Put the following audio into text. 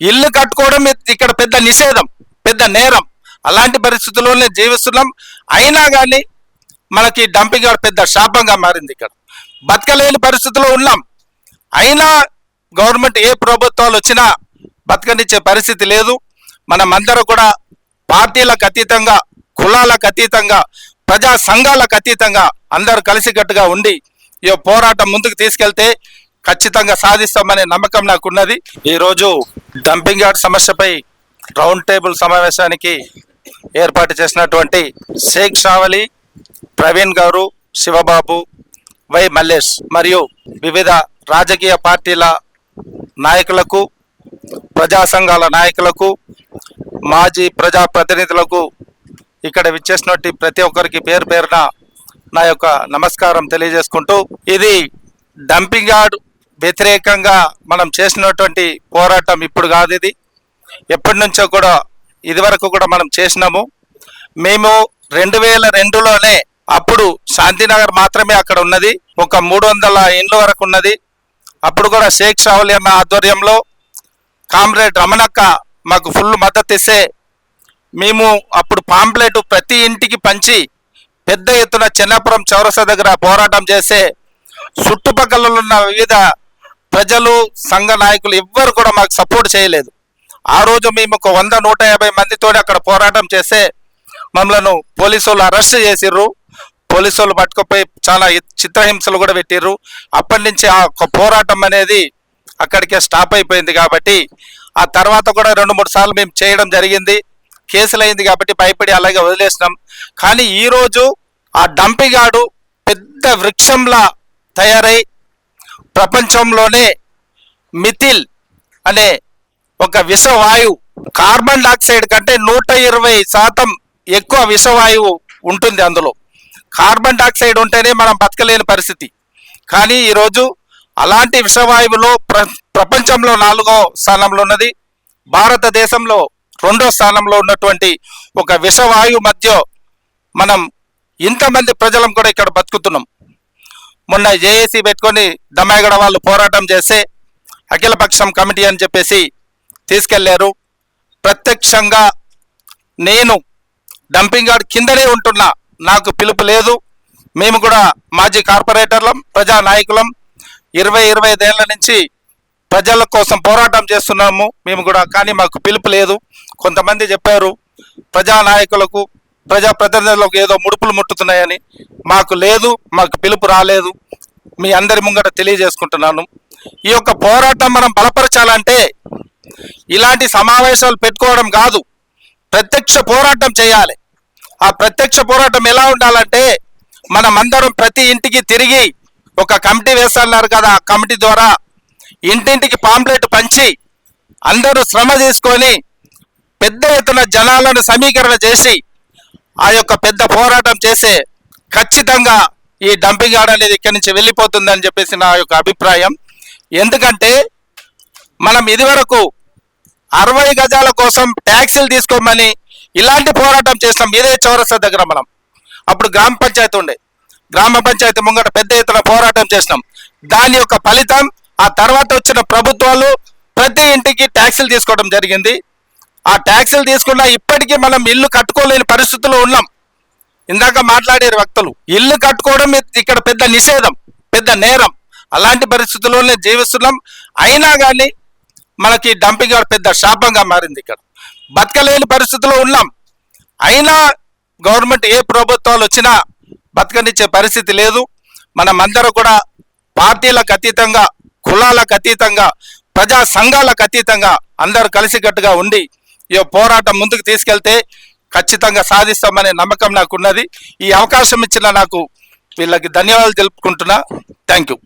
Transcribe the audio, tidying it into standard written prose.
ఇల్లు కట్టుకోవడం ఇక్కడ పెద్ద నిషేధం, పెద్ద నేరం. అలాంటి పరిస్థితుల్లోనే జీవిస్తున్నాం. అయినా కానీ మనకి డంపింగ్ యార్డ్ పెద్ద శాపంగా మారింది. ఇక్కడ బతకలేని పరిస్థితిలో ఉన్నాం. అయినా గవర్నమెంట్ ఏ ప్రభుత్వాలు వచ్చినా బతకనిచ్చే పరిస్థితి లేదు. మనమందరూ కూడా పార్టీలకు అతీతంగా, కులాలకు అతీతంగా, ప్రజా సంఘాలకు అతీతంగా అందరూ కలిసికట్టుగా ఉండి ఈ పోరాటం ముందుకు తీసుకెళ్తే ఖచ్చితంగా సాధిస్తామనే నమ్మకం నాకున్నది. ఈరోజు డంపింగ్ యార్డ్ సమస్యపై రౌండ్ టేబుల్ సమావేశానికి ఏర్పాటు చేసినటువంటి షేక్ షావలి, ప్రవీణ్ గారు, శివబాబు, వై మల్లేష్ మరియు వివిధ రాజకీయ పార్టీల నాయకులకు, ప్రజా సంఘాల నాయకులకు, మాజీ ప్రజాప్రతినిధులకు, ఇక్కడ విచ్చేసినట్టు ప్రతి ఒక్కరికి పేరు పేరున నా యొక్క నమస్కారం తెలియజేసుకుంటూ, ఇది డంపింగ్ యార్డ్ వ్యతిరేకంగా మనం చేసినటువంటి పోరాటం ఇప్పుడు కాదు. ఇది ఎప్పటి నుంచో కూడా ఇదివరకు కూడా మనం చేసినాము. మేము 2002లోనే అప్పుడు శాంతినగర్ మాత్రమే అక్కడ ఉన్నది, ఒక 300 ఇండ్ల వరకు ఉన్నది. అప్పుడు కూడా షేక్ షావలి అన్న ఆధ్వర్యంలో కామ్రేడ్ రమణక్క మాకు ఫుల్ మద్దతు ఇస్తే మేము అప్పుడు పాంప్లెట్ ప్రతి ఇంటికి పంచి పెద్ద ఎత్తున చెన్నాపురం చౌరస్తా దగ్గర పోరాటం చేస్తే చుట్టుపక్కల ఉన్న వివిధ ప్రజలు, సంఘ నాయకులు ఎవ్వరు కూడా మాకు సపోర్ట్ చేయలేదు. ఆ రోజు మేము ఒక 100-150 మందితో అక్కడ పోరాటం చేస్తే మమ్మల్ని పోలీసు వాళ్ళు అరెస్ట్ చేసిర్రు. పోలీసు వాళ్ళు పట్టుకుపోయి చాలా చిత్రహింసలు కూడా పెట్టిర్రు. అప్పటి నుంచి ఆ పోరాటం అనేది అక్కడికే స్టాప్ అయిపోయింది. కాబట్టి ఆ తర్వాత కూడా 2-3 సార్లు మేము చేయడం జరిగింది. కేసులు అయింది కాబట్టి భయపడి అలాగే వదిలేసినాం. కానీ ఈరోజు ఆ డంపింగ్ యార్డ్ పెద్ద వృక్షంలా తయారై ప్రపంచంలోనే మిథిల్ అనే ఒక విషవాయువు, కార్బన్ డైఆక్సైడ్ కంటే 120% ఎక్కువ విషవాయువు ఉంటుంది. అందులో కార్బన్ డైఆక్సైడ్ ఉంటేనే మనం బతకలేని పరిస్థితి. కానీ ఈరోజు అలాంటి విషవాయువులో ప్రపంచంలో 4వ స్థానంలో ఉన్నది, భారతదేశంలో 2వ స్థానంలో ఉన్నటువంటి ఒక విషవాయువు మధ్య మనం ఇంతమంది ప్రజలం కూడా ఇక్కడ బతుకుతున్నాం. మొన్న జేఏసీ పెట్టుకొని దమ్మాయిగడ వాళ్ళు పోరాటం చేస్తే అఖిలపక్షం కమిటీ అని చెప్పేసి తీసుకెళ్లారు. ప్రత్యక్షంగా నేను డంపింగ్ యార్డ్ కిందనే ఉంటున్నా, నాకు పిలుపు లేదు. మేము కూడా మాజీ కార్పొరేటర్లం, ప్రజా నాయకులం, 20-25 ఏళ్ల నుంచి ప్రజల కోసం పోరాటం చేస్తున్నాము మేము కూడా. కానీ మాకు పిలుపు లేదు. కొంతమంది చెప్పారు ప్రజా నాయకులకు, ప్రజాప్రతినిధులకు ఏదో ముడుపులు ముట్టుతున్నాయని. మాకు లేదు, మాకు పిలుపు రాలేదు. మీ అందరి ముంగట తెలియజేసుకుంటున్నాను. ఈ యొక్క పోరాటం మనం బలపరచాలంటే ఇలాంటి సమావేశాలు పెట్టుకోవడం కాదు, ప్రత్యక్ష పోరాటం చేయాలి. ఆ ప్రత్యక్ష పోరాటం ఎలా ఉండాలంటే మనమందరం ప్రతి ఇంటికి తిరిగి ఒక కమిటీ వేస్తున్నారు కదా, ఆ కమిటీ ద్వారా ఇంటింటికి పాంప్లెట్ పంచి అందరూ శ్రమ తీసుకొని పెద్ద ఎత్తున జనాలను సమీకరణ చేసి ఆ యొక్క పెద్ద పోరాటం చేసే ఖచ్చితంగా ఈ డంపింగ్ యార్డ్ అనేది ఇక్కడి నుంచి వెళ్ళిపోతుందని చెప్పేసి నా యొక్క అభిప్రాయం. ఎందుకంటే మనం ఇదివరకు 60 గజాల కోసం ట్యాక్సీలు తీసుకోమని ఇలాంటి పోరాటం చేస్తాం. ఇదే చౌరస్తా దగ్గర మనం అప్పుడు గ్రామ పంచాయతీ ఉండే, గ్రామ పంచాయతీ ముంగట పెద్ద ఎత్తున పోరాటం చేసినాం. దాని యొక్క ఫలితం ఆ తర్వాత వచ్చిన ప్రభుత్వాలు ప్రతి ఇంటికి ట్యాక్సీలు తీసుకోవడం జరిగింది. ఆ ట్యాక్సీలు తీసుకున్నా ఇప్పటికీ మనం ఇల్లు కట్టుకోలేని పరిస్థితుల్లో ఉన్నాం. ఇందాక మాట్లాడే వ్యక్తులు ఇల్లు కట్టుకోవడం ఇక్కడ పెద్ద నిషేధం, పెద్ద నేరం. అలాంటి పరిస్థితుల్లోనే జీవిస్తున్నాం. అయినా కానీ మనకి డంపింగ్ యార్డ్ పెద్ద శాపంగా మారింది. ఇక్కడ బతకలేని పరిస్థితుల్లో ఉన్నాం. అయినా గవర్నమెంట్ ఏ ప్రభుత్వాలు వచ్చినా బతకనిచ్చే పరిస్థితి లేదు. మనమందరూ కూడా పార్టీలకు అతీతంగా, కులాలకు అతీతంగా, ప్రజా సంఘాలకు అతీతంగా అందరూ కలిసికట్టుగా ఉండి ఈ పోరాటం ముందుకు తీసుకెళ్తే ఖచ్చితంగా సాధిస్తామనే నమ్మకం నాకున్నది. ఈ అవకాశం ఇచ్చిన నాకు వీళ్ళకి ధన్యవాదాలు తెలుపుకుంటున్నా. Thank you.